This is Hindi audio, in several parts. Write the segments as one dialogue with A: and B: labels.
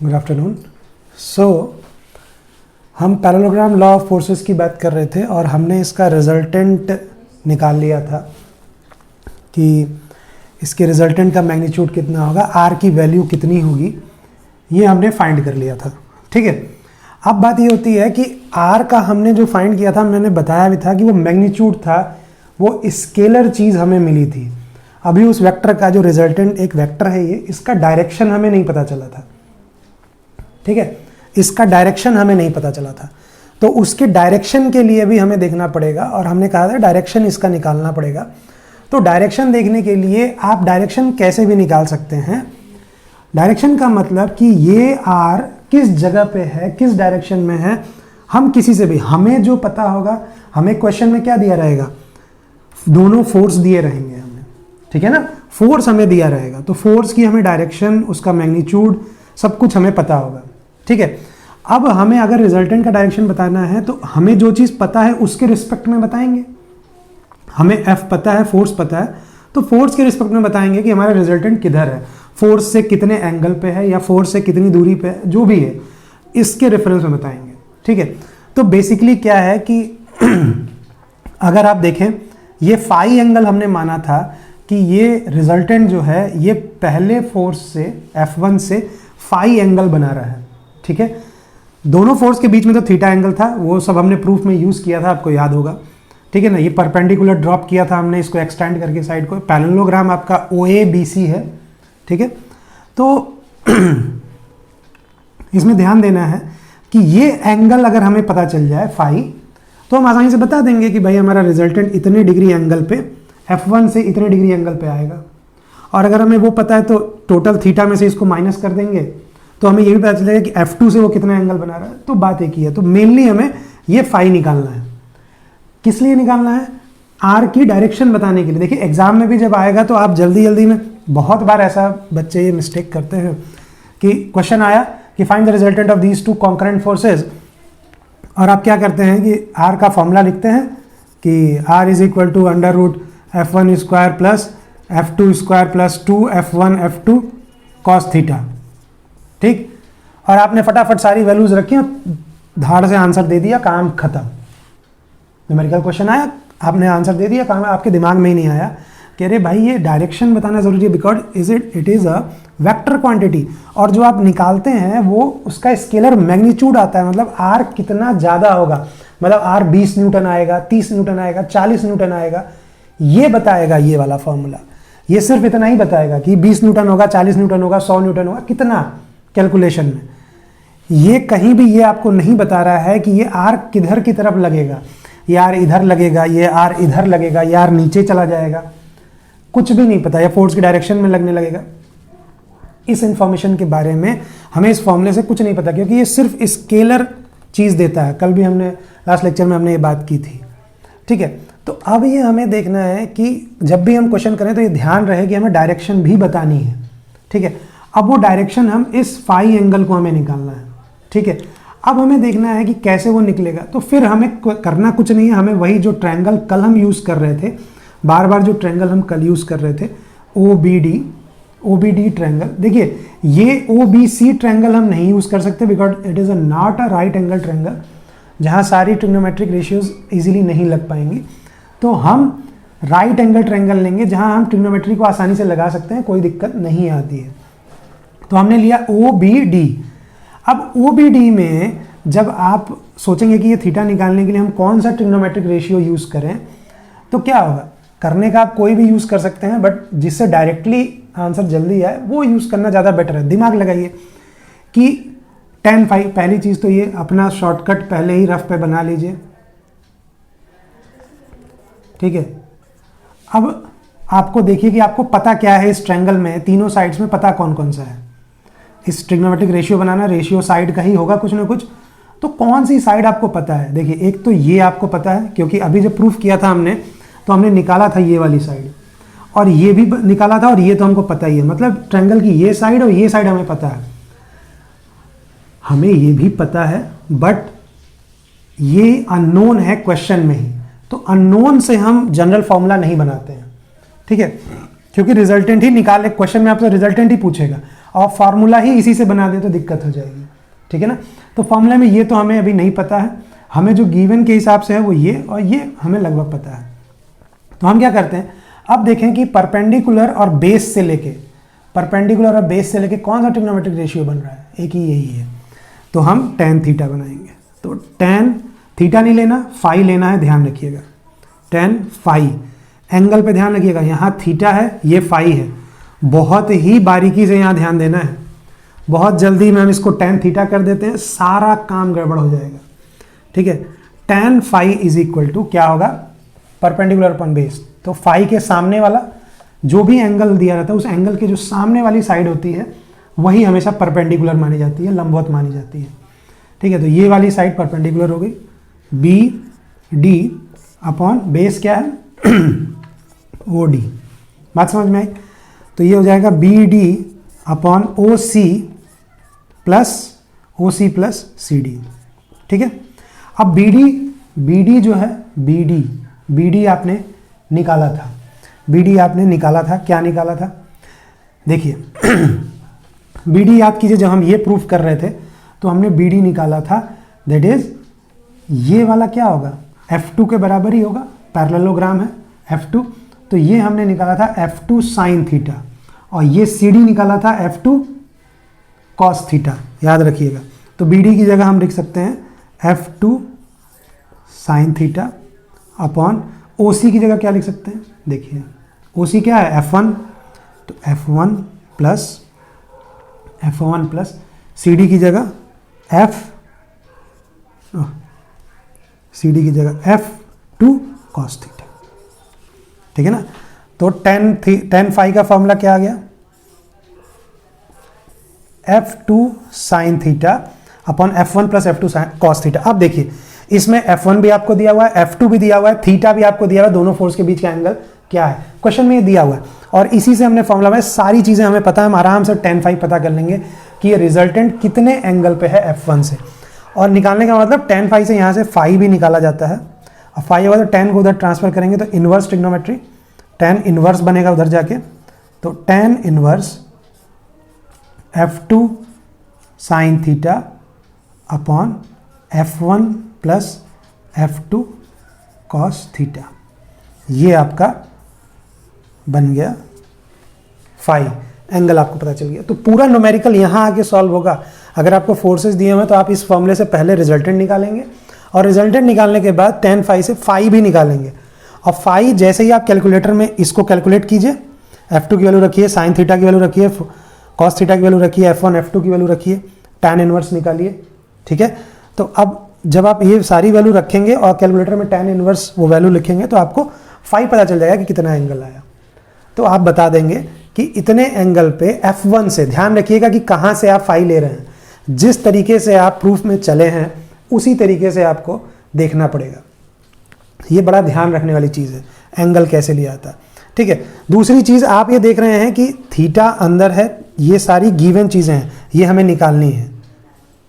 A: Good afternoon. हम पैरेललोग्राम लॉ ऑफ फोर्सेस की बात कर रहे थे और हमने इसका रिजल्टेंट निकाल लिया था कि इसके रिजल्टेंट का मैग्नीट्यूड कितना होगा, आर की वैल्यू कितनी होगी, ये हमने फाइंड कर लिया था। ठीक है, अब बात ये होती है कि आर का हमने जो फाइंड किया था, मैंने बताया भी था कि वो मैग्नीट्यूड था, वो स्केलर चीज़ हमें मिली थी। अभी उस वेक्टर का जो रिजल्टेंट एक वेक्टर है, ये इसका डायरेक्शन हमें नहीं पता चला था। ठीक है, इसका डायरेक्शन हमें नहीं पता चला था, तो उसके डायरेक्शन के लिए भी हमें देखना पड़ेगा और हमने कहा था डायरेक्शन इसका निकालना पड़ेगा। तो डायरेक्शन देखने के लिए आप डायरेक्शन कैसे भी निकाल सकते हैं। डायरेक्शन का मतलब कि ये आर किस जगह पे है, किस डायरेक्शन में है, हम किसी से भी, हमें जो पता होगा, हमें क्वेश्चन में क्या दिया रहेगा, दोनों फोर्स दिए रहेंगे हमें, ठीक है ना, फोर्स हमें दिया रहेगा, तो फोर्स की हमें डायरेक्शन, उसका मैग्नीट्यूड, सब कुछ हमें पता होगा। ठीक है, अब हमें अगर रिजल्टेंट का डायरेक्शन बताना है तो हमें जो चीज़ पता है उसके रिस्पेक्ट में बताएंगे। हमें एफ पता है, फोर्स पता है, तो फोर्स के रिस्पेक्ट में बताएंगे कि हमारा रिजल्टेंट किधर है, फोर्स से कितने एंगल पे है या फोर्स से कितनी दूरी पे है, जो भी है इसके रेफरेंस में बताएंगे। ठीक है, तो बेसिकली क्या है कि अगर आप देखें, ये फाई एंगल हमने माना था कि ये रिजल्टेंट जो है ये पहले फोर्स से F1 से फाई एंगल बना रहा है। ठीक है, दोनों फोर्स के बीच में तो थीटा एंगल था, वो सब हमने प्रूफ में यूज़ किया था, आपको याद होगा। ठीक है ना, ये परपेंडिकुलर ड्रॉप किया था हमने, इसको एक्सटेंड करके साइड को। पैरेललोग्राम आपका OABC है। ठीक है, तो इसमें ध्यान देना है कि ये एंगल अगर हमें पता चल जाए फाई, तो हम आसानी से बता देंगे कि भाई हमारा रिजल्टेंट इतने डिग्री एंगल पे F1 से इतने डिग्री एंगल पे आएगा। और अगर हमें वो पता है तो टोटल थीटा में से इसको माइनस कर देंगे, तो हमें ये भी पता चलेगा कि F2 से वो कितना एंगल बना रहा है। तो बात एक ही है, तो मेनली हमें ये फाई निकालना है। किस लिए निकालना है? आर की डायरेक्शन बताने के लिए। देखिए एग्जाम में भी जब आएगा तो आप जल्दी जल्दी में, बहुत बार ऐसा बच्चे ये मिस्टेक करते हैं कि क्वेश्चन आया कि find the resultant of these two concurrent forces, और आप क्या करते हैं कि आर का फॉर्मूला लिखते हैं कि R is equal to under root F1 square plus F2 square plus 2F1 F2 cos theta. ठीक, और आपने फटाफट सारी वैल्यूज रखी, धाड़ से आंसर दे दिया, काम खत्म। न्यूमेरिकल क्वेश्चन आया, आपने आंसर दे दिया, काम आपके दिमाग में ही नहीं आया कि अरे भाई ये डायरेक्शन बताना जरूरी है, because it is a vector quantity, और जो आप निकालते हैं वो उसका स्केलर मैग्नीट्यूड आता है, मतलब आर कितना ज़्यादा होगा, मतलब आर 20 न्यूटन आएगा, 30 न्यूटन आएगा, 40 न्यूटन आएगा, ये बताएगा ये वाला फॉर्मूला। ये सिर्फ इतना ही बताएगा कि 20 न्यूटन होगा, 40 न्यूटन होगा, 100 न्यूटन होगा, कितना कैलकुलेशन में। ये कहीं भी ये आपको नहीं बता रहा है कि ये आर किधर की तरफ लगेगा, ये आर इधर लगेगा, ये आर इधर लगेगा, ये आर नीचे चला जाएगा, कुछ भी नहीं पता, या फोर्स की डायरेक्शन में लगने लगेगा। इस इंफॉर्मेशन के बारे में हमें इस फॉर्मूले से कुछ नहीं पता, क्योंकि ये सिर्फ स्केलर चीज़ देता है। कल भी हमने लास्ट लेक्चर में हमने ये बात की थी। ठीक है, तो अब ये हमें देखना है कि जब भी हम क्वेश्चन करें तो ये ध्यान रहे कि हमें डायरेक्शन भी बतानी है। ठीक है, अब वो डायरेक्शन हम इस फाई एंगल को हमें निकालना है। ठीक है, अब हमें देखना है कि कैसे वो निकलेगा। तो फिर हमें करना कुछ नहीं है, हमें वही जो ट्रायंगल कल हम यूज़ कर रहे थे, बार बार जो ट्रायंगल हम कल यूज़ कर रहे थे, OBD ट्रायंगल। देखिए ये OBC ट्रायंगल हम नहीं यूज़ कर सकते, because it is not a right angle triangle, जहाँ सारी ट्रिग्नोमेट्रिक रेशियोज इजीली नहीं लग पाएंगी। तो हम राइट एंगल ट्रायंगल लेंगे जहाँ हम ट्रिग्नोमेट्री को आसानी से लगा सकते हैं, कोई दिक्कत नहीं आती है। तो हमने लिया OBD। अब OBD में जब आप सोचेंगे कि ये थीटा निकालने के लिए हम कौन सा ट्रिग्नोमेट्रिक रेशियो यूज़ करें, तो क्या होगा, करने का आप कोई भी यूज़ कर सकते हैं, बट जिससे डायरेक्टली आंसर जल्दी आए वो यूज़ करना ज़्यादा बेटर है। दिमाग लगाइए कि tan फाई, पहली चीज़ तो ये अपना शॉर्टकट पहले ही रफ पे बना लीजिए। ठीक है, अब आपको देखिए कि आपको पता क्या है इस ट्रायंगल में, तीनों साइड्स में पता कौन कौन सा है। इस ट्रिग्नोमेट्रिक रेशियो बनाना, रेशियो साइड का ही होगा कुछ ना कुछ, तो कौन सी साइड आपको पता है। देखिए एक तो ये आपको पता है, क्योंकि अभी जब प्रूफ किया था हमने तो हमने निकाला था ये वाली साइड, और ये भी निकाला था, और ये तो हमको पता ही है, मतलब ट्रायंगल की ये साइड और ये साइड हमें पता है। हमें ये भी पता है, बट ये अननोन है क्वेश्चन में ही, तो अननोन से हम जनरल फॉर्मूला नहीं बनाते हैं। ठीक है, क्योंकि रिजल्टेंट ही निकाले, क्वेश्चन में आपसे रिजल्टेंट ही पूछेगा, और फार्मूला ही इसी से बना दे तो दिक्कत हो जाएगी, ठीक है ना। तो फॉर्मूला में ये तो हमें अभी नहीं पता है, हमें जो गिवन के हिसाब से है वो ये, और ये हमें लगभग पता है। तो हम क्या करते हैं, अब देखें कि परपेंडिकुलर और बेस से लेके, परपेंडिकुलर और बेस से लेके कौन सा ट्रिग्नोमेट्रिक रेशियो बन रहा है, एक ही यही है। तो हम tan थीटा बनाएंगे। तो tan थीटा नहीं लेना, फाई लेना है, ध्यान रखिएगा। tan फाई, एंगल पे ध्यान रखिएगा, यहाँ थीटा है, ये फाई है, बहुत ही बारीकी से यहाँ ध्यान देना है। बहुत जल्दी में हम इसको tan थीटा कर देते हैं, सारा काम गड़बड़ हो जाएगा, ठीक है। tan phi is equal to क्या होगा, परपेंडिकुलर अपॉन बेस। तो फाई के सामने वाला जो भी एंगल दिया रहता है, उस एंगल के जो सामने वाली साइड होती है वही हमेशा परपेंडिकुलर मानी जाती है, लंबवत मानी जाती है, ठीक है। तो ये वाली साइड परपेंडिकुलर हो गई, बी डी अपॉन बेस क्या है ओ डी, बात समझ में आई। तो ये हो जाएगा B D upon O C plus C D, ठीक है। अब बी डी जो है, बी डी आपने निकाला था, क्या निकाला था, देखिए बी डी याद कीजिए, जब हम ये प्रूफ कर रहे थे तो हमने बी डी निकाला था, दैट इज ये वाला क्या होगा, F2 के बराबर ही होगा, पैरेललोग्राम है F2। तो ये हमने निकाला था F2 साइन थीटा, और ये CD निकाला था F2 कॉस थीटा, याद रखिएगा। तो BD की जगह हम लिख सकते हैं F2 sine theta upon OC की जगह क्या लिख सकते हैं, देखिए OC क्या है F1, तो F1 प्लस CD की जगह F2 कॉस थीटा, ठीक है ना। तो tan फाई का फॉर्मूला क्या आ गया, F2 sine theta upon F1 plus F2 cos theta. अब देखिए इसमें F1 भी आपको दिया हुआ है, F2 भी दिया हुआ है, थीटा भी आपको दिया हुआ है, दोनों फोर्स के बीच का एंगल क्या है क्वेश्चन में ये दिया हुआ है, और इसी से हमने फॉर्मूला में सारी चीजें हमें पता है, हम आराम से tan फाई पता कर लेंगे कि ये रिजल्टेंट कितने एंगल पे है F1 से। और निकालने का मतलब tan फाई से यहाँ से फाई भी निकाला जाता है, और फाई होगा तो tan को उधर ट्रांसफर करेंगे तो इनवर्स ट्रिग्नोमेट्री, tan इनवर्स बनेगा उधर जाके, तो tan inverse F2 sine theta upon F1 plus F2 cos theta, ये आपका बन गया फाई, एंगल आपको पता चल गया। तो पूरा न्यूमेरिकल यहाँ आके सॉल्व होगा। अगर आपको फोर्सेस दिए हुए तो आप इस फॉर्मूले से पहले रिजल्टेंट निकालेंगे, और रिजल्टेंट निकालने के बाद tan फाई से फाई भी निकालेंगे, और फाई जैसे ही आप कैलकुलेटर में इसको कैलकुलेट कीजिए, F2 की वैल्यू रखिए, साइन थीटा की वैल्यू रखिए, कॉस थीटा की वैल्यू रखिए, F1 F2 की वैल्यू रखिए, tan इनवर्स निकालिए, ठीक है। तो अब जब आप ये सारी वैल्यू रखेंगे और कैलकुलेटर में tan इनवर्स वो वैल्यू लिखेंगे तो आपको फाई पता चल जाएगा कि कितना एंगल आया। तो आप बता देंगे कि इतने एंगल पे F1 से, ध्यान रखिएगा कि कहाँ से आप फाई ले रहे हैं, जिस तरीके से आप प्रूफ में चले हैं उसी तरीके से आपको देखना पड़ेगा। ये बड़ा ध्यान रखने वाली चीज़ है, एंगल कैसे लिया था, ठीक है। दूसरी चीज़ आप ये देख रहे हैं कि थीटा अंदर है, ये सारी गिवन चीज़ें हैं, ये हमें निकालनी है,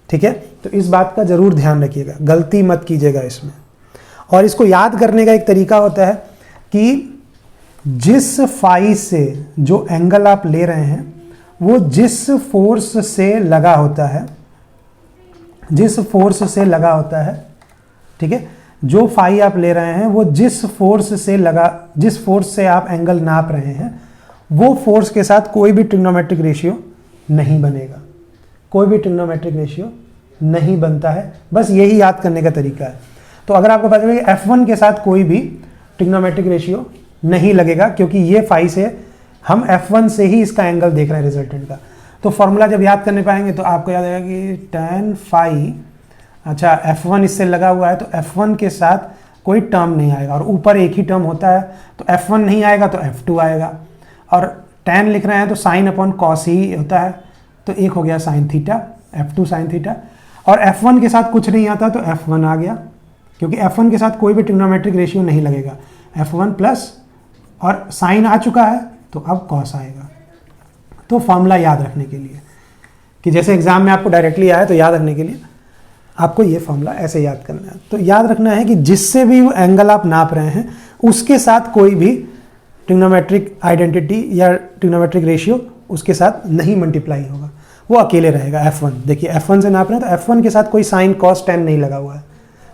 A: ठीक है। तो इस बात का ज़रूर ध्यान रखिएगा, गलती मत कीजिएगा इसमें। और इसको याद करने का एक तरीका होता है कि जिस फाई से जो एंगल आप ले रहे हैं वो जिस फोर्स से लगा होता है, ठीक है, जो फाई आप ले रहे हैं वो जिस फोर्स से आप एंगल नाप रहे हैं वो फोर्स के साथ कोई भी ट्रिग्नोमेट्रिक रेशियो नहीं बनेगा, नहीं बनता है। बस यही याद करने का तरीका है। तो अगर आपको पता चले कि F1 के साथ कोई भी ट्रिग्नोमेट्रिक रेशियो नहीं लगेगा, क्योंकि ये फाई से हम F1 से ही इसका एंगल देख रहे हैं रिजल्टेंट का। तो फॉर्मूला जब याद करने पाएंगे तो आपको याद आएगा कि tan फाई, अच्छा F1 इससे लगा हुआ है तो F1 के साथ कोई टर्म नहीं आएगा, और ऊपर एक ही टर्म होता है तो F1 नहीं आएगा तो F2 आएगा, और tan लिख रहे हैं तो साइन अपॉन कॉस ही होता है, तो एक हो गया sine theta, F2 sine theta, और F1 के साथ कुछ नहीं आता तो F1 आ गया, क्योंकि F1 के साथ कोई भी ट्रिग्नोमेट्रिक रेशियो नहीं लगेगा, F1 प्लस और साइन आ चुका है तो अब कॉस आएगा। तो फॉर्मूला याद रखने के लिए, कि जैसे एग्जाम में आपको डायरेक्टली आया तो याद रखने के लिए आपको ये फॉर्मूला ऐसे याद करना है। तो याद रखना है कि जिससे भी एंगल आप नाप रहे हैं उसके साथ कोई भी ट्रिग्नोमेट्रिक आइडेंटिटी या ट्रिग्नोमेट्रिक रेशियो उसके साथ नहीं मल्टीप्लाई होगा, वो अकेले रहेगा F1। देखिए F1 से नाप रहे हैं तो F1 के साथ कोई साइन कॉस टेन नहीं लगा हुआ है,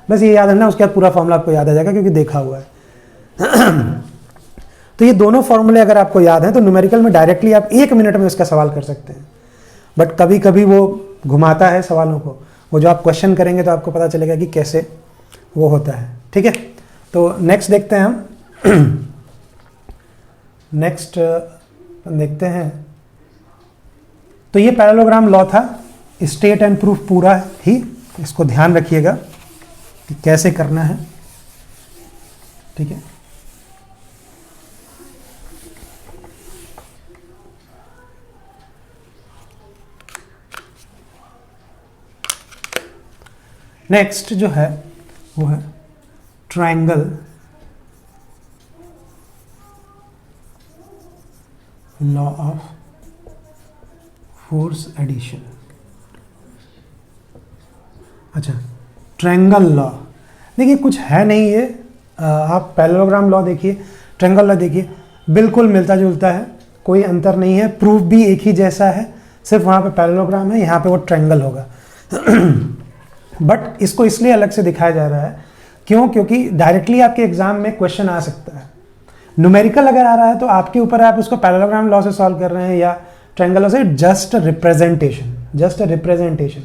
A: बस ये याद रखना, उसके बाद पूरा फॉर्मूला आपको याद आ जाएगा क्योंकि देखा हुआ है। तो ये दोनों फॉर्मूले अगर आपको याद हैं तो न्यूमेरिकल में डायरेक्टली आप 1 मिनट में उसका सवाल कर सकते हैं, बट कभी कभी वो घुमाता है सवालों को, वो जो आप क्वेश्चन करेंगे तो आपको पता चलेगा कि कैसे वो होता है। ठीक है, तो नेक्स्ट देखते हैं हम। नेक्स्ट देखते हैं, तो ये पैरेललोग्राम लॉ था, स्टेट एंड प्रूफ पूरा ही, इसको ध्यान रखिएगा कि कैसे करना है। ठीक है, नेक्स्ट जो है वो है triangle law of force addition. अच्छा, ट्रायंगल लॉ देखिए कुछ है नहीं ये, आप पैरेललोग्राम लॉ देखिए, ट्रायंगल लॉ देखिए, बिल्कुल मिलता जुलता है, कोई अंतर नहीं है, प्रूफ भी एक ही जैसा है, सिर्फ वहाँ पे पैरेललोग्राम है, यहाँ पे वो ट्रायंगल होगा। बट इसको इसलिए अलग से दिखाया जा रहा है क्यों, क्योंकि डायरेक्टली आपके एग्जाम में क्वेश्चन आ सकता है। न्यूमेरिकल अगर आ रहा है तो आपके ऊपर है, आप उसको पैरेललोग्राम लॉ से सॉल्व कर रहे हैं या ट्रायंगल लॉ से, जस्ट रिप्रेजेंटेशन।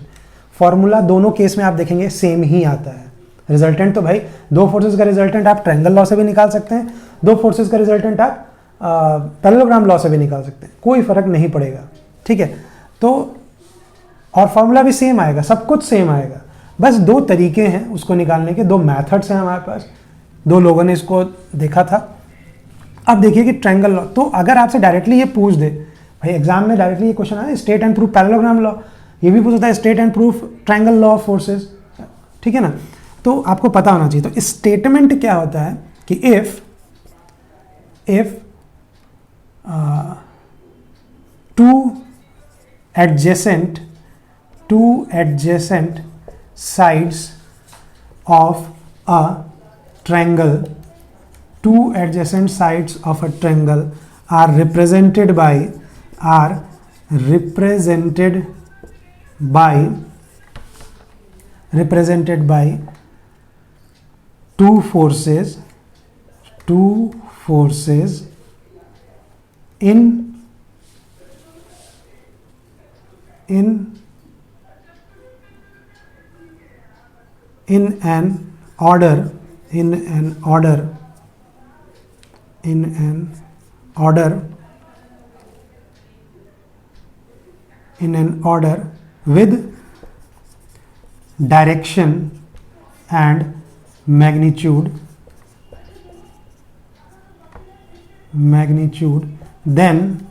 A: फॉर्मूला दोनों केस में आप देखेंगे सेम ही आता है। रिजल्टेंट तो भाई दो फोर्सेस का रिजल्टेंट आप ट्रायंगल लॉ से भी निकाल सकते हैं, दो फोर्सेस का रिजल्टेंट आप पैरेललोग्राम लॉ से भी निकाल सकते हैं, कोई फर्क नहीं पड़ेगा। ठीक है, तो और फॉर्मूला भी सेम आएगा, सब कुछ सेम आएगा, बस दो तरीके हैं उसको निकालने के, दो मेथड्स हैं हमारे पास, दो लोगों ने इसको देखा था। अब देखिए कि ट्रायंगल लॉ, तो अगर आपसे डायरेक्टली ये पूछ दे, भाई एग्जाम में डायरेक्टली ये क्वेश्चन आया state and proof parallelogram law, ये भी पूछता है state and proof triangle law of forces, ठीक है ना, तो आपको पता होना चाहिए। तो स्टेटमेंट क्या होता है कि if two adjacent sides of a triangle are represented by two forces in an order with direction and magnitude, then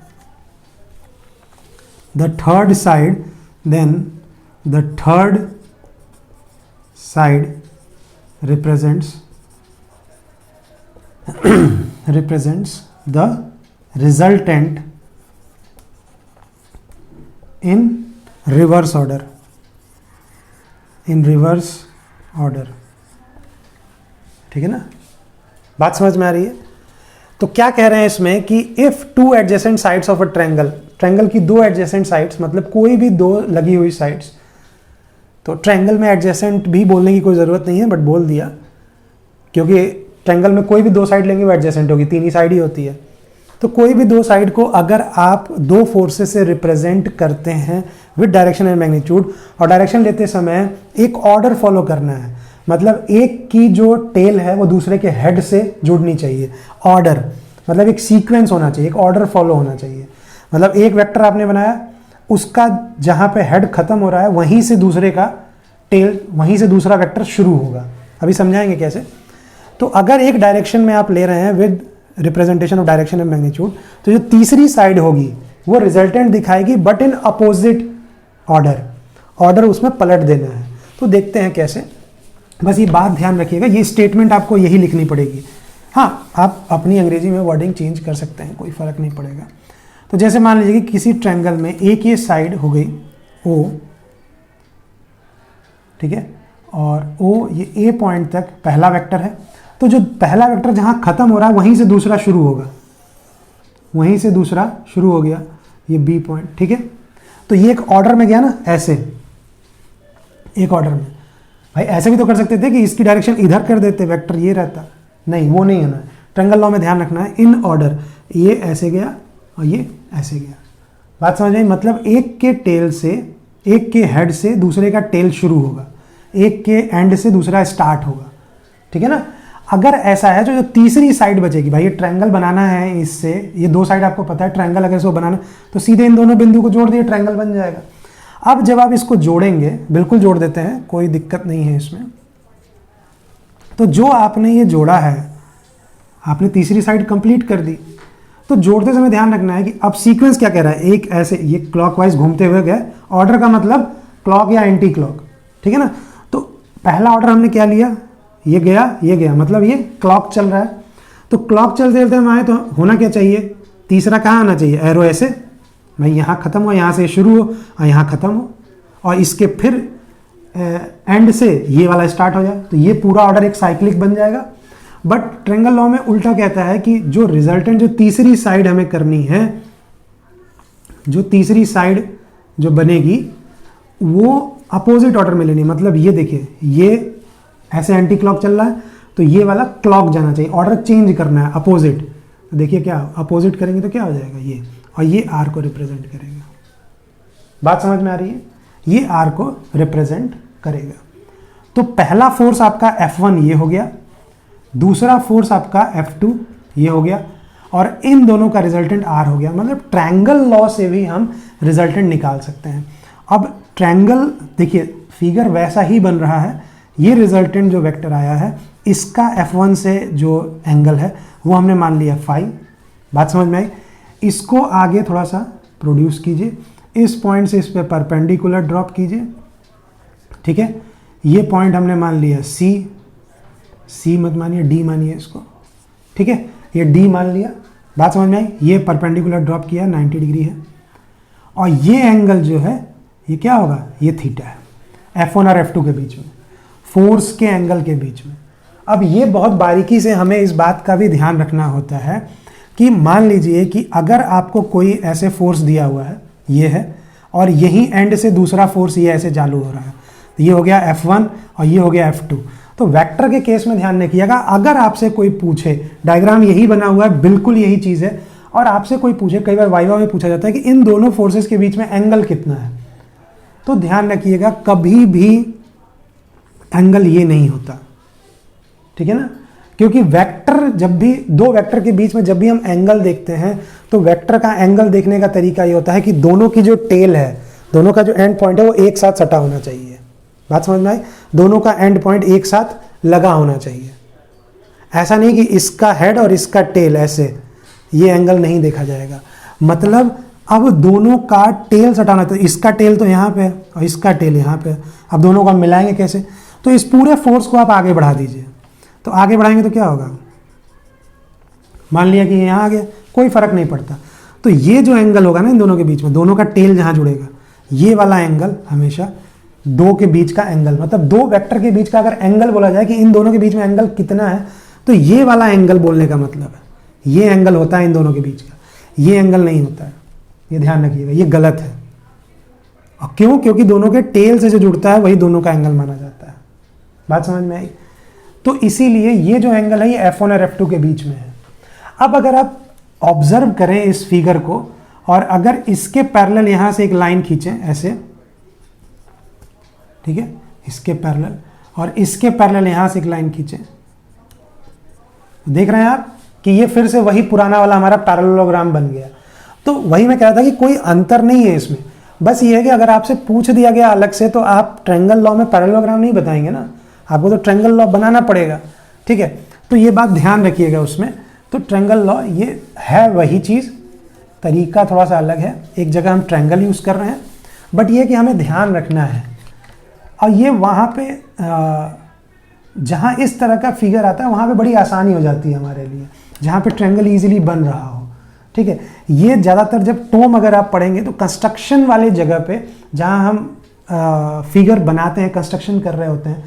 A: the third side represents the resultant in reverse order, ठीक है ना, बात समझ में आ रही है। तो क्या कह रहे हैं इसमें कि if two adjacent sides of a triangle की दो एडजेसेंट साइड्स, मतलब कोई भी दो लगी हुई साइड्स, तो ट्रायंगल में एडजेसेंट भी बोलने की कोई ज़रूरत नहीं है, बट बोल दिया क्योंकि ट्रायंगल में कोई भी दो साइड लेंगे वो एडजेसेंट होगी, तीन ही साइड ही होती है। तो कोई भी दो साइड को अगर आप दो फोर्सेस से रिप्रेजेंट करते हैं विद डायरेक्शन एंड मैग्नीट्यूड, और डायरेक्शन लेते समय एक ऑर्डर फॉलो करना है, मतलब एक की जो टेल है वो दूसरे के हेड से जुड़नी चाहिए। ऑर्डर मतलब एक सीक्वेंस होना चाहिए, एक ऑर्डर फॉलो होना चाहिए। मतलब एक वेक्टर आपने बनाया, उसका जहाँ पे हेड खत्म हो रहा है वहीं से दूसरे का टेल, वहीं से दूसरा वेक्टर शुरू होगा। अभी समझाएंगे कैसे। तो अगर एक डायरेक्शन में आप ले रहे हैं with representation of direction and magnitude, तो जो तीसरी साइड होगी वो रिजल्टेंट दिखाएगी बट इन अपोजिट ऑर्डर उसमें पलट देना है। तो देखते हैं कैसे, बस ये बात ध्यान रखिएगा, ये स्टेटमेंट आपको यही लिखनी पड़ेगी। हाँ, आप अपनी अंग्रेजी में वर्डिंग चेंज कर सकते हैं, कोई फर्क नहीं पड़ेगा। तो जैसे मान लीजिए कि किसी ट्रायंगल में एक ये साइड हो गई O, ठीक है, और O ये A पॉइंट तक पहला वेक्टर है, तो जो पहला वेक्टर जहाँ खत्म हो रहा है वहीं से दूसरा शुरू होगा, वहीं से दूसरा शुरू हो गया। ये बी पॉइंट, ठीक है। तो ये एक ऑर्डर में गया ना, ऐसे एक ऑर्डर में। भाई ऐसे भी तो कर सकते थे कि इसकी डायरेक्शन इधर कर देते, वेक्टर ये रहता, नहीं वो नहीं होना है। ट्रायंगल लॉ में ध्यान रखना है इन ऑर्डर, ये ऐसे गया और ये ऐसे गया। बात समझ आई? मतलब एक के टेल से, एक के हेड से दूसरे का टेल शुरू होगा, एक के एंड से दूसरा स्टार्ट होगा, ठीक है ना। अगर ऐसा है जो तीसरी साइड बचेगी, भाई ये ट्रायंगल बनाना है, इससे ये दो साइड आपको पता है, ट्रायंगल अगर इसको बनाना तो सीधे इन दोनों बिंदु को जोड़ दिए, ट्रायंगल बन जाएगा। अब जब आप इसको जोड़ेंगे, बिल्कुल जोड़ देते हैं, कोई दिक्कत नहीं है इसमें। तो जो आपने ये जोड़ा है, आपने तीसरी साइड कंप्लीट कर दी। तो जोड़ते समय ध्यान रखना है कि अब सीक्वेंस क्या कह रहा है, एक ऐसे ये क्लॉकवाइज घूमते हुए गए, ऑर्डर का मतलब क्लॉक या एंटी क्लॉक, ठीक है ना। तो पहला ऑर्डर हमने क्या लिया, ये गया, मतलब ये क्लॉक चल रहा है। तो क्लॉक चलते चलते हम आए तो होना क्या चाहिए, तीसरा कहाँ आना चाहिए, एरो ऐसे, भाई यहाँ खत्म हो, यहाँ से शुरू हो और यहाँ खत्म हो, और इसके फिर एंड से ये वाला स्टार्ट हो जाए। तो ये पूरा ऑर्डर एक साइक्लिक बन जाएगा। बट ट्रायंगल लॉ में उल्टा कहता है कि जो रिजल्टेंट, जो तीसरी साइड हमें करनी है, जो तीसरी साइड जो बनेगी वो अपोजिट ऑर्डर में लेनी। मतलब ये देखिए, ये ऐसे एंटी क्लॉक चल रहा है तो ये वाला क्लॉक जाना चाहिए, ऑर्डर चेंज करना है अपोजिट। तो देखिए क्या अपोजिट करेंगे तो क्या हो जाएगा, ये, और ये आर को रिप्रेजेंट करेगा। बात समझ में आ रही है? ये आर को रिप्रेजेंट करेगा। तो पहला फोर्स आपका F1 ये हो गया, दूसरा फोर्स आपका F2 ये हो गया, और इन दोनों का रिजल्टेंट R हो गया। मतलब ट्रायंगल लॉ से भी हम रिजल्टेंट निकाल सकते हैं। अब ट्रायंगल देखिए, फिगर वैसा ही बन रहा है। ये रिजल्टेंट जो वेक्टर आया है, इसका F1 से जो एंगल है वो हमने मान लिया फाई। बात समझ में आई? इसको आगे थोड़ा सा प्रोड्यूस कीजिए, इस पॉइंट से इस पे परपेंडिकुलर ड्रॉप कीजिए, ठीक है। ये पॉइंट हमने मान लिया सी मत मानिए, डी मानिए इसको, ठीक है। ये डी मान लिया, बात समझ में आई? ये परपेंडिकुलर ड्रॉप किया, 90 डिग्री है, और ये एंगल जो है ये क्या होगा, ये थीटा है, F1 और F2 के बीच में, फोर्स के एंगल के बीच में। अब ये बहुत बारीकी से हमें इस बात का भी ध्यान रखना होता है कि मान लीजिए कि अगर आपको कोई ऐसे फोर्स दिया हुआ है, ये है, और यही एंड से दूसरा फोर्स ये ऐसे चालू हो रहा है, ये हो गया F1 और ये हो गया F2। तो वेक्टर के केस में ध्यान रखिएगा, अगर आपसे कोई पूछे, डायग्राम यही बना हुआ है, बिल्कुल यही चीज़ है, और आपसे कोई पूछे, कई बार वाइवा में पूछा जाता है कि इन दोनों फोर्सेस के बीच में एंगल कितना है, तो ध्यान रखिएगा कभी भी एंगल ये नहीं होता, ठीक है ना। क्योंकि वेक्टर, जब भी दो वेक्टर के बीच में जब भी हम एंगल देखते हैं तो वेक्टर का एंगल देखने का तरीका ये होता है कि दोनों की जो टेल है, दोनों का जो एंड पॉइंट है वो एक साथ सटा होना चाहिए। बात समझ में आई? दोनों का एंड पॉइंट एक साथ लगा होना चाहिए। ऐसा नहीं कि इसका हेड और इसका टेल ऐसे, ये एंगल नहीं देखा जाएगा। मतलब अब दोनों का टेल सटाना, तो इसका टेल तो यहाँ पे है और इसका टेल यहाँ पे है, अब दोनों को हम मिलाएंगे कैसे? तो इस पूरे फोर्स को आप आगे बढ़ा दीजिए, तो आगे बढ़ाएंगे तो क्या होगा, मान लिया कि यहाँ आ गया, कोई फर्क नहीं पड़ता। तो ये जो एंगल होगा ना इन दोनों के बीच में, दोनों का टेल जहाँ जुड़ेगा, ये वाला एंगल हमेशा दो के बीच का एंगल, मतलब दो वेक्टर के बीच का अगर एंगल बोला जाए कि इन दोनों के बीच में एंगल कितना है, तो ये वाला एंगल बोलने का मतलब है ये एंगल होता है इन दोनों के बीच का, ये एंगल नहीं होता है। ये ध्यान रखिएगा, ये गलत है। और क्यों? क्योंकि दोनों के टेल से जो जुड़ता है वही दोनों का एंगल माना जाता है। बात समझ में आई? तो इसीलिए ये जो एंगल है ये F1 और F2 के बीच में है। अब अगर आप ऑब्जर्व करें इस फिगर को, और अगर इसके पैरेलल यहां से एक लाइन खींचें ऐसे, ठीक है, इसके पैरेलल, और इसके पैरेलल यहां से एक लाइन खींचें, देख रहे हैं आप कि ये फिर से वही पुराना वाला हमारा पैरेललोग्राम बन गया। तो वही मैं कह रहा था कि कोई अंतर नहीं है इसमें, बस ये है कि अगर आपसे पूछ दिया गया अलग से तो आप ट्रायंगल लॉ में पैरेललोग्राम नहीं बताएंगे ना, आपको तो ट्रायंगल लॉ बनाना पड़ेगा, ठीक है। तो ये बात ध्यान रखिएगा उसमें। तो ट्रायंगल लॉ ये है वही चीज़, तरीका थोड़ा सा अलग है, एक जगह हम ट्रायंगल यूज़ कर रहे हैं, बट ये कि हमें ध्यान रखना है। और ये वहाँ पे जहाँ इस तरह का फिगर आता है वहाँ पे बड़ी आसानी हो जाती है हमारे लिए, जहाँ पे ट्रायंगल ईजिली बन रहा हो, ठीक है। ये ज़्यादातर जब टोम अगर आप पढ़ेंगे तो कंस्ट्रक्शन वाले जगह पे, जहाँ हम फिगर बनाते हैं, कंस्ट्रक्शन कर रहे होते हैं,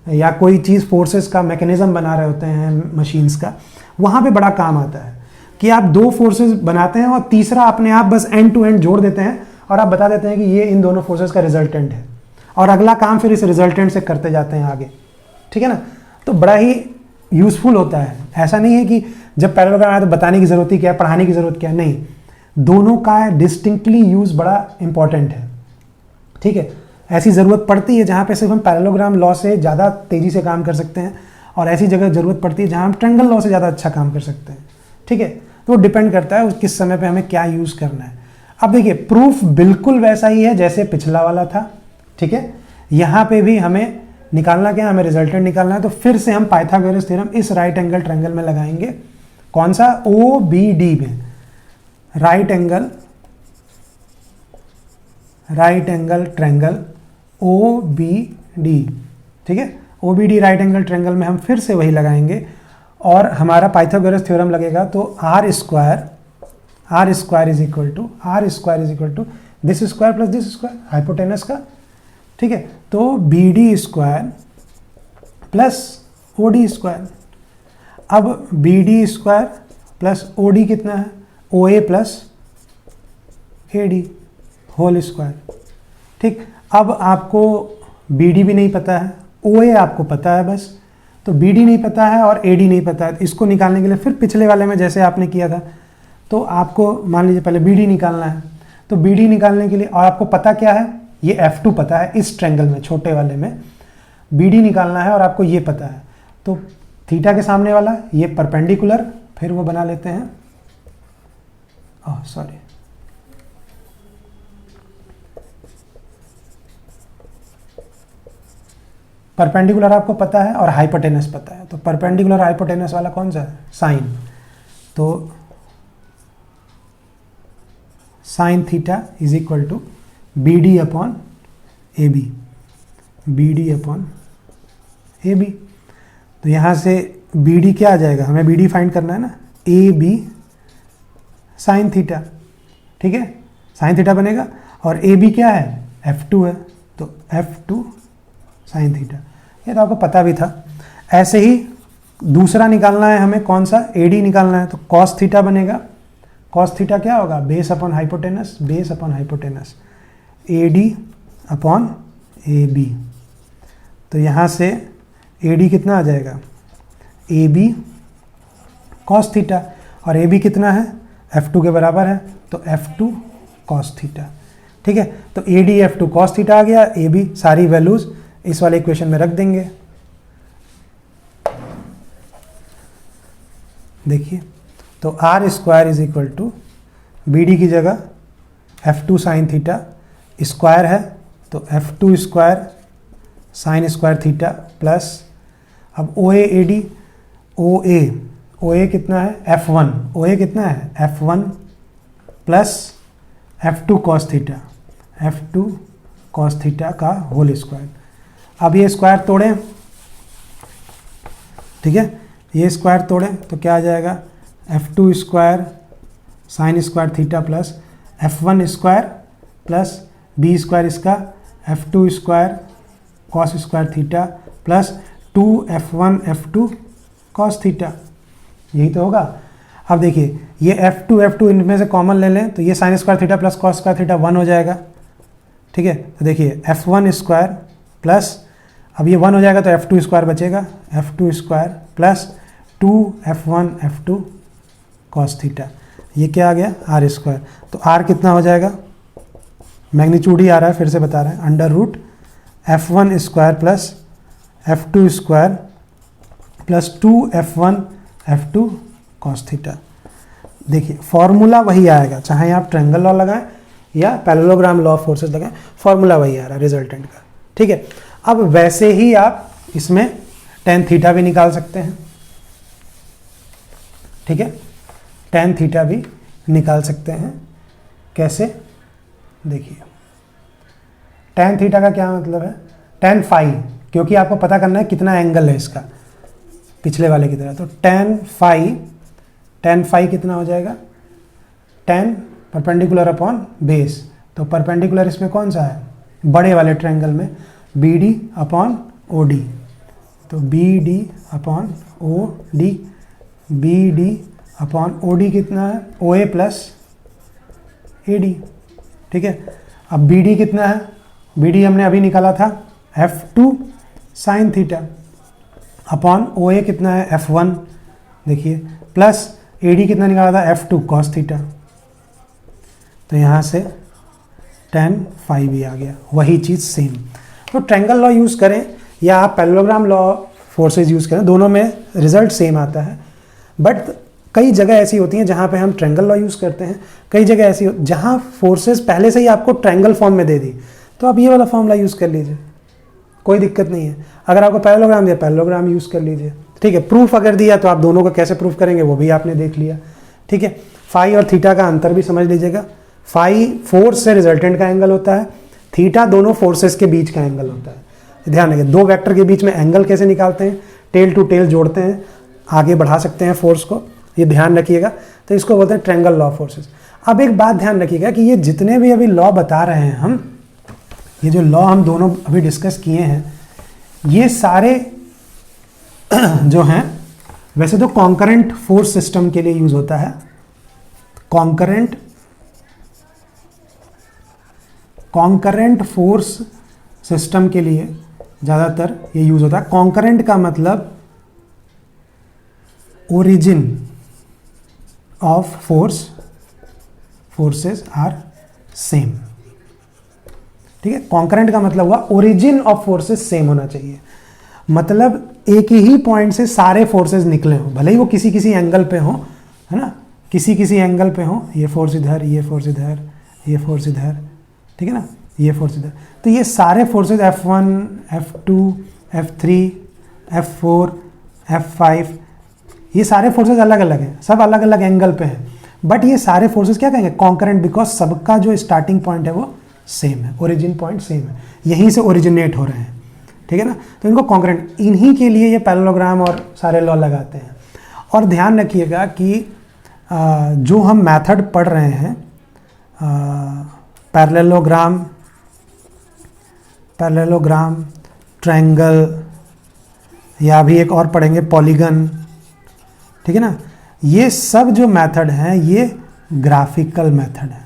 A: या कोई चीज़ फोर्सेस का मैकेनिज्म बना रहे होते हैं मशीन्स का, वहाँ पे बड़ा काम आता है कि आप दो फोर्सेस बनाते हैं और तीसरा अपने आप बस एंड टू एंड जोड़ देते हैं और आप बता देते हैं कि ये इन दोनों फोर्सेस का रिजल्टेंट है, और अगला काम फिर इस रिजल्टेंट से करते जाते हैं आगे, ठीक है ना। तो बड़ा ही यूजफुल होता है। ऐसा नहीं है कि जब पैरेललोग्राम आया तो बताने की जरूरत ही क्या है, पढ़ाने की जरूरत क्या है, नहीं, दोनों का डिस्टिंक्टली यूज बड़ा इंपॉर्टेंट है, ठीक है। ऐसी ज़रूरत पड़ती है जहाँ पे सिर्फ हम पैरेललोग्राम लॉ से ज़्यादा तेज़ी से काम कर सकते हैं, और ऐसी जगह ज़रूरत पड़ती है जहाँ हम ट्रायंगल लॉ से ज़्यादा अच्छा काम कर सकते हैं, ठीक है। तो वो डिपेंड करता है किस समय पे हमें क्या यूज़ करना है। अब देखिए प्रूफ बिल्कुल वैसा ही है जैसे पिछला वाला था, ठीक है। यहाँ पे भी हमें निकालना क्या है, हमें रिजल्टेंट निकालना है। तो फिर से हम पाइथागोरस थ्योरम इस राइट एंगल ट्रायंगल में लगाएंगे। कौन सा? OBD में, राइट एंगल ट्रायंगल OBD, ठीक है। OBD राइट एंगल ट्रायंगल में हम फिर से वही लगाएंगे और हमारा पाइथागोरस थ्योरम लगेगा। तो R square is equal to this square plus this square, hypotenuse का, ठीक है। तो BD square plus OD square. अब BD स्क्वायर प्लस OD कितना है? OA plus AD whole square, ठीक। अब आपको BD भी नहीं पता है, OA आपको पता है बस, तो BD नहीं पता है और AD नहीं पता है। इसको निकालने के लिए फिर पिछले वाले में जैसे आपने किया था, तो आपको मान लीजिए पहले BD निकालना है। तो BD निकालने के लिए, और आपको पता क्या है, ये F2 पता है, इस ट्रायंगल में छोटे वाले में BD निकालना है और आपको ये पता है। तो थीटा के सामने वाला ये परपेंडिकुलर, फिर वो बना लेते हैं, सॉरी, परपेंडिकुलर आपको पता है और हाइपोटेनस पता है। तो परपेंडिकुलर हाइपोटेनस वाला कौन सा है? साइन। तो sine theta is equal to BD upon AB, BD upon AB। तो यहाँ से BD क्या आ जाएगा, हमें BD फाइंड करना है ना, AB साइन थीटा, ठीक है, साइन थीटा बनेगा। और AB क्या है? F2 है, तो F2 साइन थीटा। ये तो आपको पता भी था। ऐसे ही दूसरा निकालना है हमें, कौन सा? AD निकालना है। तो कॉस थीटा बनेगा। कॉस थीटा क्या होगा? Base upon hypotenuse, AD upon AB। तो यहाँ से AD कितना आ जाएगा? AB कॉस थीटा, और AB कितना है? F2 के बराबर है, तो F2 कॉस थीटा, ठीक है। तो AD F2 कॉस थीटा आ गया, AB सारी वैल्यूज इस वाले इक्वेशन में रख देंगे। देखिए, तो R square is equal to BD की जगह F2 साइन थीटा स्क्वायर है, तो F2 square sine square theta plus, अब OA AD, OA कितना है? F1, OA कितना है? F1 plus F2 cos theta, F2 cos theta का होल स्क्वायर। अब ये स्क्वायर तोड़ें, ठीक है, ये स्क्वायर तोड़ें तो क्या आ जाएगा? F2 square sine square theta plus F1 square plus B square इसका F2 square cos square theta plus 2F1 F2 cos theta, यही तो होगा। अब देखिए ये F2 इनमें से कॉमन ले लें तो ये sine square theta plus cos square theta 1 हो जाएगा, ठीक है। तो देखिए F1 स्क्वायर प्लस, अब ये 1 हो जाएगा तो F2 स्क्वायर बचेगा, F2 square plus 2F1 F2 cos theta, ये क्या आ गया? Are square. तो आर कितना हो जाएगा? मैग्नीट्यूड ही आ रहा है, फिर से बता रहे हैं, under root F1 square plus F2 square plus 2F1 F2 cos theta. देखिए फॉर्मूला वही आएगा, चाहे आप ट्रायंगल लॉ लगाएं या पैरेललोग्राम लॉ ऑफ फोर्सेस लगाएं, फॉर्मूला वही आ रहा है रिजल्टेंट का, ठीक है। अब वैसे ही आप इसमें टेन थीटा भी निकाल सकते हैं, ठीक है, टेन थीटा भी निकाल सकते हैं। कैसे? देखिए टेन थीटा का क्या मतलब है? टेन फाई, क्योंकि आपको पता करना है कितना एंगल है इसका, पिछले वाले की तरह। तो टेन फाई कितना हो जाएगा? Tan perpendicular upon base. तो परपेंडिकुलर इसमें कौन सा है? बड़े वाले ट्रायंगल में BD अपॉन OD। तो BD upon OD, BD upon O D कितना है, ओ ए प्लस ए डी, ठीक है। अब बी डी कितना है, बी डी हमने अभी निकाला था F2 sine theta upon O A कितना है F1 देखिए, प्लस ए डी कितना निकाला था F2 कॉस थीटा, तो यहाँ से tan फाई भी आ गया, वही चीज़ सेम। तो ट्रायंगल लॉ यूज़ करें या आप पैरेललोग्राम लॉ फोर्सेस यूज़ करें, दोनों में रिजल्ट सेम आता है। बट कई जगह ऐसी होती हैं जहाँ पे हम ट्रायंगल लॉ यूज़ करते हैं, कई जगह ऐसी जहाँ फोर्सेस पहले से ही आपको ट्रायंगल फॉर्म में दे दी, तो आप ये वाला फॉर्मूला यूज़ कर लीजिए, कोई दिक्कत नहीं है। अगर आपको पैरेललोग्राम दिया, पैरेललोग्राम यूज़ कर लीजिए, ठीक है। प्रूफ अगर दिया तो आप दोनों को कैसे प्रूफ करेंगे वो भी आपने देख लिया, ठीक है। फाई और थीटा का अंतर भी समझ लीजिएगा। फाई फोर्स से रिजल्टेंट का एंगल होता है, थीटा दोनों फोर्सेस के बीच का एंगल होता है। ध्यान रखिए, दो वेक्टर के बीच में एंगल कैसे निकालते हैं, टेल टू टेल जोड़ते हैं, आगे बढ़ा सकते हैं फोर्स को, ये ध्यान रखिएगा। तो इसको बोलते हैं ट्रायंगल लॉ फोर्सेस। अब एक बात ध्यान रखिएगा कि ये जितने भी अभी लॉ बता रहे हैं हम, ये जो लॉ हम दोनों अभी डिस्कस किए हैं, ये सारे जो हैं वैसे तो कॉन्करेंट फोर्स सिस्टम के लिए यूज होता है। कॉन्करेंट फोर्स सिस्टम के लिए ज़्यादातर ये यूज होता है। कॉन्करेंट का मतलब origin of forces are same, ठीक है। कॉन्करेंट का मतलब हुआ ओरिजिन ऑफ फोर्सेस सेम होना चाहिए, मतलब एक ही पॉइंट से सारे फोर्सेस निकले हो, भले ही वो किसी किसी एंगल पे हो, है ना, किसी किसी एंगल पे हो, ये फोर्स इधर, ये फोर्स इधर, ये फोर्स इधर, ठीक है ना, ये फोर्स इधर। तो ये सारे forces F1, F2, F3, F4, F5, ये सारे फोर्सेस अलग अलग हैं, सब अलग अलग एंगल पे हैं, बट ये सारे फोर्सेस क्या कहेंगे, कॉन्करेंट, बिकॉज सबका जो स्टार्टिंग पॉइंट है वो सेम है, ओरिजिन पॉइंट सेम है, यहीं से ओरिजिनेट हो रहे हैं, ठीक है ना। तो इनको कॉन्करेंट, इन्हीं के लिए ये पैरेललोग्राम और सारे लॉ लगाते हैं। और ध्यान रखिएगा कि जो हम मेथड पढ़ रहे हैं, पैरेललोग्राम, ट्रायंगल, या अभी एक और पढ़ेंगे पॉलीगन, ठीक है ना, ये सब जो मेथड हैं ये ग्राफिकल मेथड है।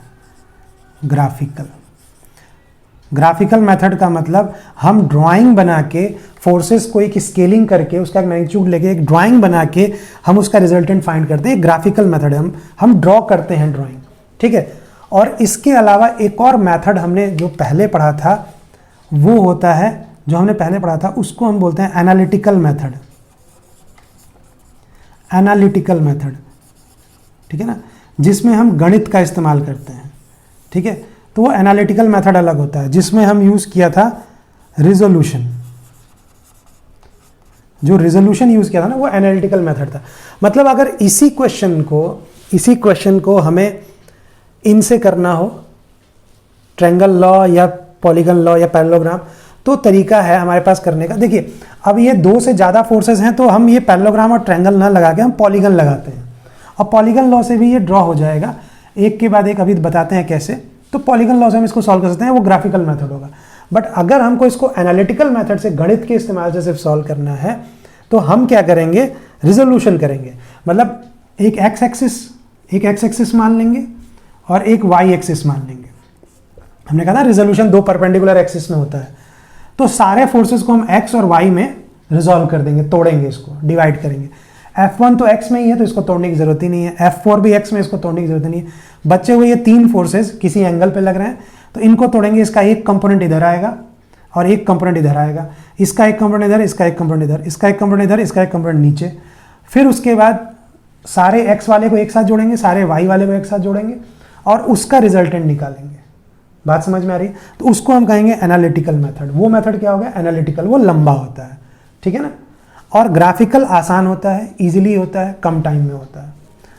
A: ग्राफिकल मेथड का मतलब हम ड्राइंग बना के फोर्सेस को एक स्केलिंग करके उसका एक मैग्नीट्यूड लेके एक ड्राइंग बना के हम उसका रिजल्टेंट फाइंड करते हैं। ग्राफिकल मेथड है, हम ड्रॉ करते हैं ड्राइंग, ठीक है। और इसके अलावा एक और मेथड हमने जो पहले पढ़ा था वो होता है, जो हमने पहले पढ़ा था उसको हम बोलते हैं एनालिटिकल मेथड, ठीक है ना, जिसमें हम गणित का इस्तेमाल करते हैं, ठीक है। तो वो एनालिटिकल मेथड अलग होता है, जिसमें हम यूज़ किया था रिजोल्यूशन, जो रिजोल्यूशन यूज़ किया था ना वो एनालिटिकल मेथड था। मतलब अगर इसी क्वेश्चन को हमें इनसे करना हो, ट्रायंगल लॉ या पॉलीगन लॉ या पैरेललोग्राम, तो तरीका है हमारे पास करने का। देखिए अब ये दो से ज़्यादा फोर्सेस हैं तो हम ये पैरेललोग्राम और ट्रायंगल ना लगा के हम पॉलीगन लगाते हैं, और पॉलीगन लॉ से भी ये ड्रॉ हो जाएगा, एक के बाद एक अभी बताते हैं कैसे। तो पॉलीगन लॉ से हम इसको सॉल्व कर सकते हैं, वो ग्राफिकल मेथड होगा। बट अगर हमको इसको एनालिटिकल मेथड से, गणित के इस्तेमाल से सिर्फ सॉल्व करना है, तो हम क्या करेंगे, रिजोल्यूशन करेंगे। मतलब एक एक्स एक्सिस मान लेंगे और एक वाई एक्सिस मान लेंगे। हमने कहा था रिजोल्यूशन दो परपेंडिकुलर एक्सिस में होता है, तो सारे फोर्सेस को हम एक्स और वाई में रिजॉल्व कर देंगे, तोड़ेंगे, इसको डिवाइड करेंगे। F1 तो x में ही है तो इसको तोड़ने की जरूरत ही नहीं है, F4 भी x में, इसको तोड़ने की जरूरत नहीं है। बचे हुए ये तीन फोर्सेस किसी एंगल पे लग रहे हैं तो इनको तोड़ेंगे। इसका एक कंपोनेंट इधर आएगा और एक कंपोनेंट इधर आएगा, इसका एक कंपोनेंट इधर, इसका एक कंपोनेंट इधर, इसका एक कंपोनेंट इधर, इसका एक कंपोनेंट नीचे। फिर उसके बाद सारे x वाले को एक साथ जोड़ेंगे, सारे y वाले को एक साथ जोड़ेंगे और उसका रिजल्टेंट निकालेंगे। बात समझ में आ रही है? तो उसको हम कहेंगे एनालिटिकल मेथड। वो मेथड क्या होगा, एनालिटिकल, वो लंबा होता है, ठीक है ना। और ग्राफिकल आसान होता है, इजीली होता है, कम टाइम में होता है,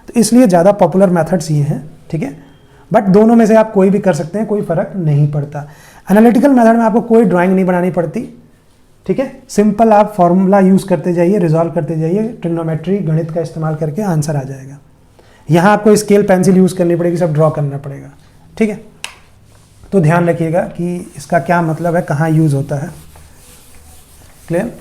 A: तो इसलिए ज़्यादा पॉपुलर मेथड्स ये हैं, ठीक है। बट दोनों में से आप कोई भी कर सकते हैं, कोई फ़र्क नहीं पड़ता। एनालिटिकल मेथड में आपको कोई ड्राइंग नहीं बनानी पड़ती, ठीक है। सिंपल आप फॉर्मूला यूज़ करते जाइए, रिजॉल्व करते जाइए, ट्रिग्नोमेट्री, गणित का इस्तेमाल करके आंसर आ जाएगा। यहाँ आपको स्केल पेंसिल यूज़ करनी पड़ेगी, सब ड्रॉ करना पड़ेगा, ठीक है। तो ध्यान रखिएगा कि इसका क्या मतलब है, कहाँ यूज़ होता है। क्लियर?